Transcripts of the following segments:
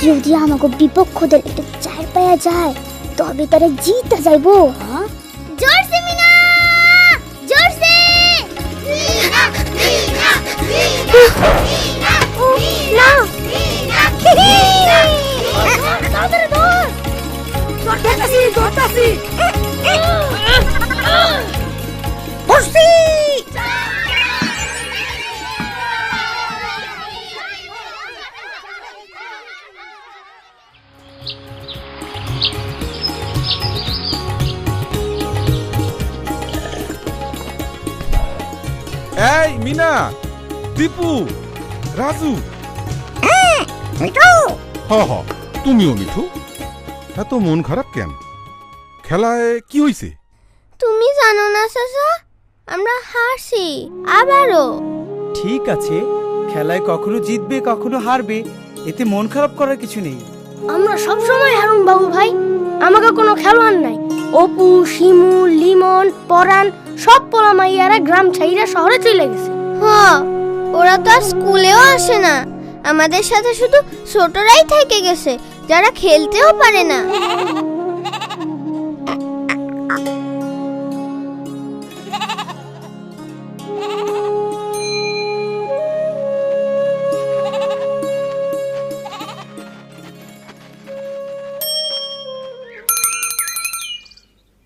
যদি আমাকে বিপক্ষ দল একটু চার পায়া যায় তবে তারা জিতে যাইবো। জোরসে মিনা, জোরসে। মিনা মিনা মিনা না মিনা তাড়াতাড়ি ধর। ধরতাছি ধরতাছি। বসি এই মিনা, দীপু, রাজু। মিঠু, হ হ, তুমিও মিঠু। এত মন খারাপ কেন? খেলায় কি হইছে? তুমি জানো না চাচা, আমরা হারছি আবারও। ঠিক আছে, খেলায় কখনো জিতবে কখনো হারবে, এতে মন খারাপ করার কিছু নেই। আমরা সব সময় হারুন বাবু ভাই, আমাকে কোনো খেলোয়াড় নাই। অপু, শিমু, লিমন, পরাণ সব পোলা মাইয়ারা গ্রাম ছাইরা শহরে চলে গেছে। হ্যাঁ, ওরা তো আর স্কুলেও আসে না, আমাদের সাথে শুধু ছোটরাই থেকে গেছে যারা খেলতেও পারে না।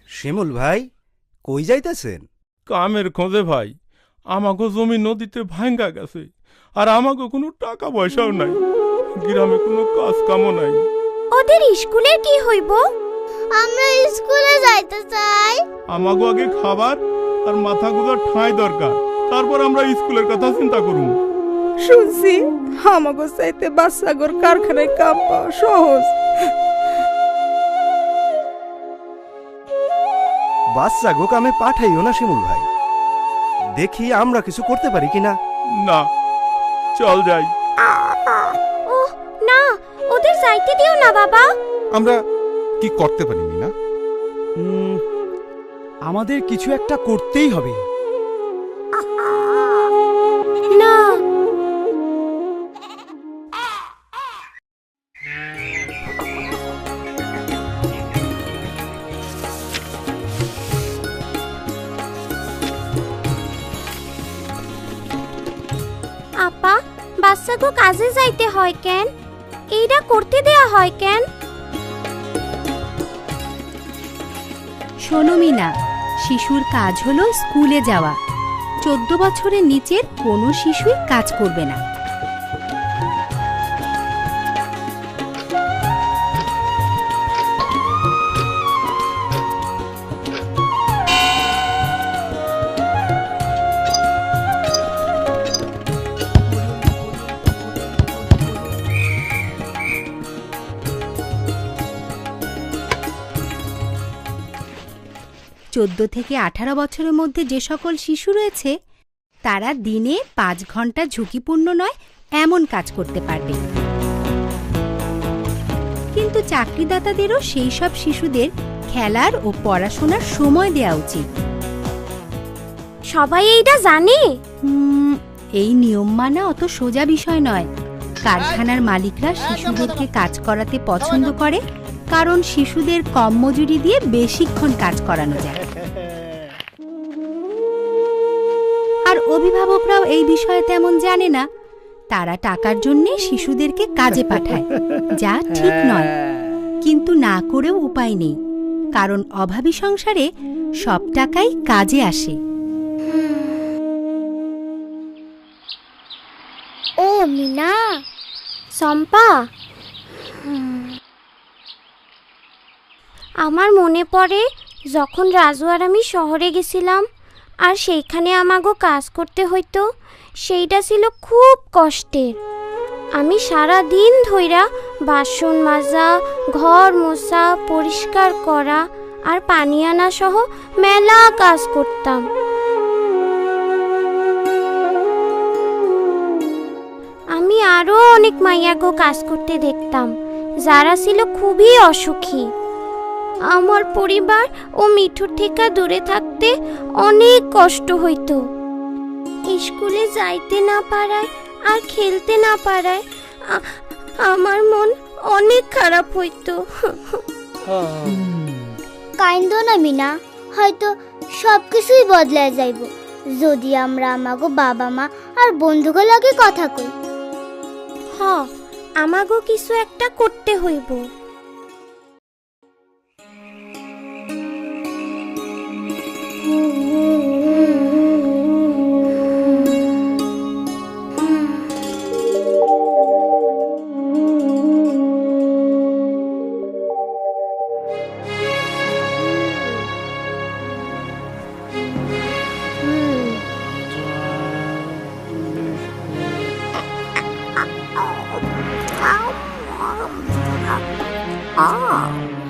শিমুল ভাই, কই যাইতেছেন? কামের খোঁজে ভাই। আমাকে জমি নদীতে ভাঙ্গা গেছে, আর আমাকে কোনো টাকা পয়সাও নাই। গ্রামে কোনো কাজ কামও নাই। ওদের স্কুলের কি হইব? আমরা স্কুলে যাইতে চাই। আমাকে আগে খাবার আর মাথা গুজার ঠাঁই দরকার, তারপর আমরা স্কুলের কথা চিন্তা করুন। শুনছি আমাগো চাইতে বাচ্চাগোর কারখানায় কাম পাওয়া সহজ। বাচ্চা গো কামে পাঠাইও না শিমুল ভাই, দেখি আমরা কিছু করতে পারি কিনা। না, চল যাই। ও না, ওদের যাইতে দিও না বাবা। আমরা কি করতে পারি মিনা? আমাদের কিছু একটা করতেই হবে। না, আপা, বাচ্চাকে কাজে যাইতে হয় কেন? এইটা করতে দেয়া হয় কেন? শোনো মিনা, শিশুর কাজ হলো স্কুলে যাওয়া। 14 বছরের নিচের কোনো শিশুই কাজ করবে না। চোদ্দ থেকে 18 বছরের মধ্যে যে সকল শিশু রয়েছে তারা দিনে 5 ঘন্টা ঝুঁকিপূর্ণ নয় এমন কাজ করতে পারবে। কিন্তু চাকরিদাতাদেরও সেই সব শিশুদের খেলার ও পড়াশোনার সময় দেওয়া উচিত। সবাই এইটা জানে? এই নিয়ম মানা অত সোজা বিষয় নয়। কারখানার মালিকরা শিশুদেরকে কাজ করাতে পছন্দ করে, কারণ শিশুদের কম মজুরি দিয়ে বেশিক্ষণ কাজ করানো যায়। আর অভিভাবকরাও এই বিষয়ে তেমন জানে না। তারা টাকার জন্য শিশুদেরকে কাজে পাঠায়, যা ঠিক নয়। কিন্তু না করেও উপায় নেই, কারণ অভাবী সংসারে সব টাকাই কাজে আসে। ও মিনা, সম্পা, আমার মনে পড়ে যখন রাজু আর আমি শহরে গেছিলাম আর সেইখানে আমাগো কাজ করতে হইতো। সেইটা ছিল খুব কষ্টের। আমি সারা দিন ধইরা বাসন মাজা, ঘর মোছা, পরিষ্কার করা আর পানি আনা সহ মেলা কাজ করতাম। আমি আরো অনেক মাইয়াগো কাজ করতে দেখতাম, যারা ছিল খুবই অসুখী। আমার পরিবার ও মিঠুর থেকে দূরে থাকতে অনেক কষ্ট হইতো। স্কুলে যাইতে না পারায় আর খেলতে না পারায় আমার মন অনেক খারাপ হইতো। কাইন্দ না মিনা, হয়তো সবকিছুই বদলায় যাইব যদি আমরা আমাগো বাবা মা আর বন্ধুগুলো লাগে কথা কই। আমাগো কিছু একটা করতে হইব।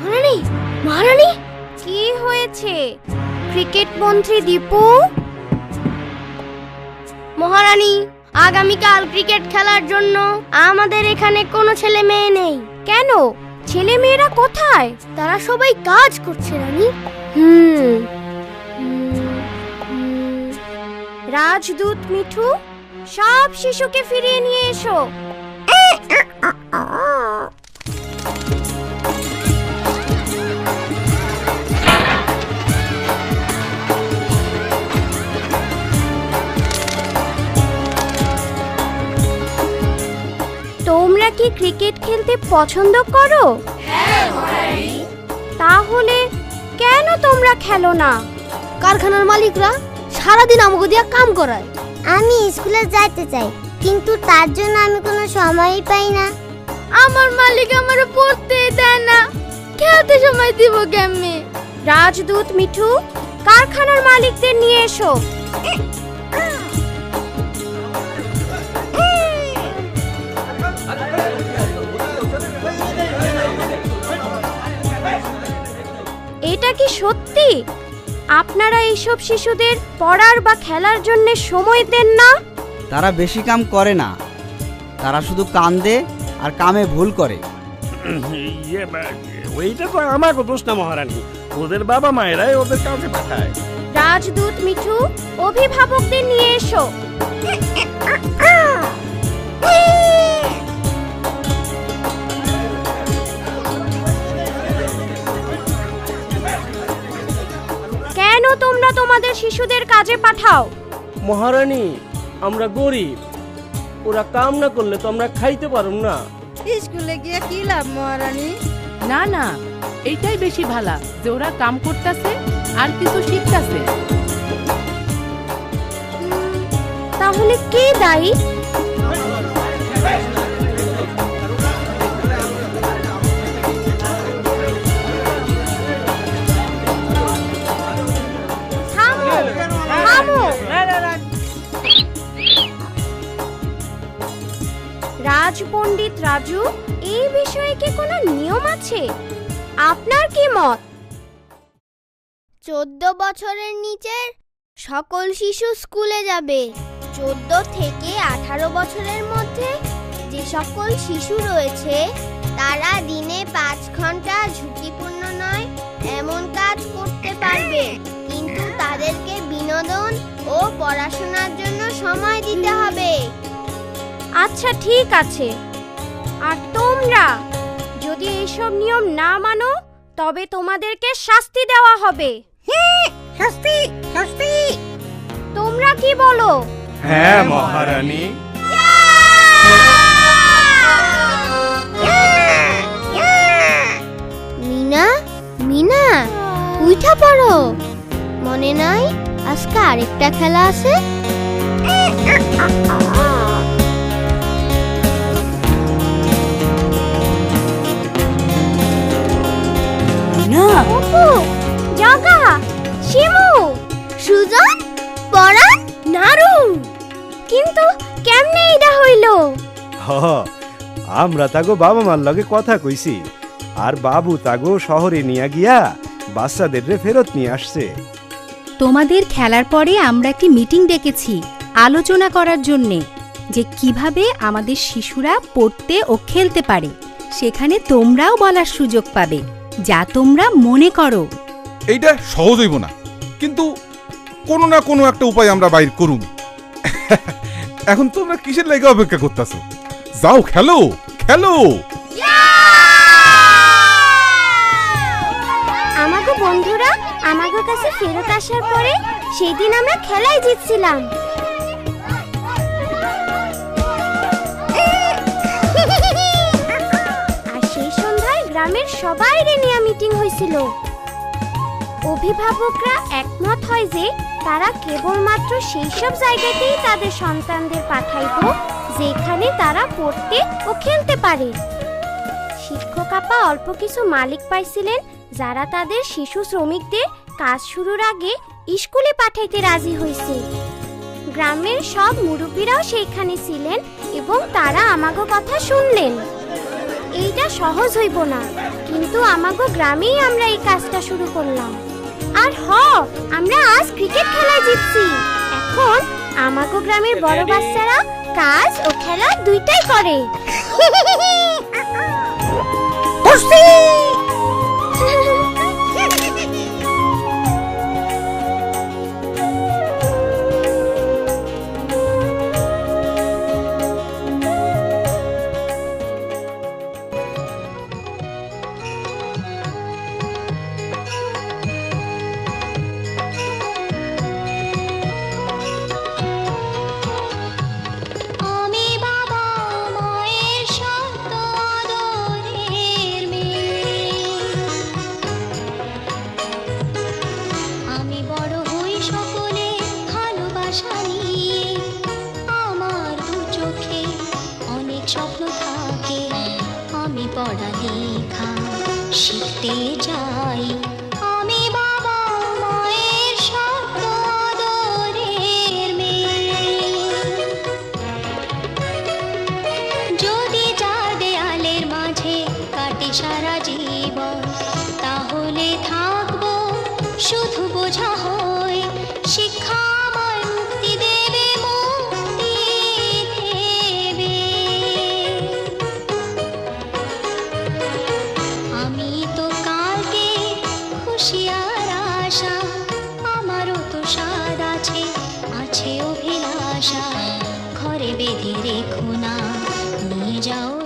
মহারানী, মহারানী, কি হয়েছে ক্রিকেট মন্ত্রী দীপু? মহারানী, আগামীকাল ক্রিকেট খেলার জন্য আমাদের এখানে কোনো ছেলে মেয়ে নেই। কেন? ছেলে মেয়েরা কোথায়? তারা সবাই কাজ করছে রানী। রাজদূত মিঠু, সব শিশুকে ফিরিয়ে নিয়ে এসো। তোমরা কি ক্রিকেট খেলতে পছন্দ করো? তাহলে কেন তোমরা খেলো না? কারখানার মালিকরা সারাদিন আমাকে দিয়ে কাম করায়। আমি স্কুলে যাইতে চাই, কিন্তু তার জন্য আমি কোনো সময়ই পাই না। আমার মালিক আমারে পড়তে দেয় না, খেলতে সময় দিব কেমনে? রাজদূত মিঠু, কারখানার মালিকদের নিয়ে এসো। এটা কি সত্যি আপনারা এইসব শিশুদের পড়ার বা খেলার জন্য সময় দেন না? তারা বেশি কাম করে না, তারা শুধু কান্দে আর কামে ভুল করে। ওইটা তো আমার দোষ না মহারানী, ওদের বাবা মায়েরাই ওদের কাছে পাঠায়। রাজদূত মিঠু, অভিভাবকদের নিয়ে এসো। কেন তোমরা তোমাদের শিশুদের কাজে পাঠাও? মহারানী, আমরা গরিব, ওরা কাম না করলে তো আমরা খাইতে পারুম না। স্কুলে গিয়ে কি লাভ মহারানী? না না, এইটাই বেশি ভালো যে ওরা কাম করতেছে আর কিছু শিখতেছে। তাহলে কে দায়ী? থামো, থামো। রাজপণ্ডিত রাজু, এই বিষয়ে কি কোনো নিয়ম আছে? আপনার কি মত? 14 বছরের নিচের সকল শিশু স্কুলে যাবে। 14 থেকে 18 বছরের মধ্যে যে সকল শিশু রয়েছে তারা দিনে 5 ঘন্টা ঝুঁকিপূর্ণ নয় এমন কাজ করতে পারবে, কিন্তু তাদেরকে বিনোদন ও পড়াশোনার জন্য সময় দিতে হবে। আচ্ছা, ঠিক আছে। আর তোমরা যদি এইসব নিয়ম না মানো তবে তোমাদেরকে শাস্তি দেওয়া হবে। শাস্তি, শাস্তি। তোমরা কি বলো? হ্যাঁ মহারানী। মিনা, মিনা, উঠা পড়ো। মনে নাই আজকে আরেকটা খেলা আছে? অপু, জগা, শিমু, সুজন, পরাণ, নারু। কিন্তু কেমনে এটা হইল? আমরা তাগো বাবা মার লগে কথা কইছি, আর বাবু তাগো শহরে নিয়ে গিয়া বাচ্চাদের ফেরত নিয়ে আসছে। তোমাদের খেলার পরে আমরা একটি মিটিং ডেকেছি আলোচনা করার জন্যে যে কিভাবে আমাদের শিশুরা পড়তে ও খেলতে পারে। সেখানে তোমরাও বলার সুযোগ পাবে যা তোমরা মনে করো। এইটা সহজ হইব না, কিন্তু কোনো না কোনো একটা উপায় আমরা বাইর করুম। এখন তোমরা কিসের লাগে অপেক্ষা করতেছো? যাও খেলো, খেলো। আমাদের কাছে ফেরত আসার পরে সেই দিন আমরা খেলায় জিতছিলাম। আর সেই সন্ধ্যায় গ্রামের সবাইরে নিয়ে মিটিং হয়েছিল। অভিভাবকরা একমত হয় যে তারা কেবলমাত্র সেই সব জায়গাতেই তাদের সন্তানদের পাঠাইব যেখানে তারা পড়তে ও খেলতে পারে। শিক্ষক আপা অল্প কিছু মালিক পাইছিলেন যারা তাদের শিশু শ্রমিকদের কাজ শুরুর আগে স্কুলে পাঠাইতে রাজি হয়েছে। গ্রামের সব মুরব্বীরাও সেইখানে ছিলেন এবং তারা আমাগো কথা শুনলেন। এইটা সহজ হইব না, কিন্তু আমাগো গ্রামেই আমরা এই কাজটা শুরু করলাম। আর আমরা আজ ক্রিকেট খেলায় জিতছি। এখন আমাগো গ্রামের বড় বাচ্চারা কাজ ও খেলা দুইটাই করে। পড়ালেখা শিখতে চাই, আমি বাবা মায়ের শত আদরের মেয়ে। যদি চার দেয়ালের মাঝে কাটে সারা জীবন, তাহলে থাকবো শুধু বোঝা হয়ে। শিক্ষা আমায় মুক্তি দেবে, মুক্তি দেবে। আমি তো কালকে খুশি আর আশা, আমারও তো স্বাদ আছে, আছে অভিলাষা। ঘরে বেঁধে রেখো না, নিয়ে যাও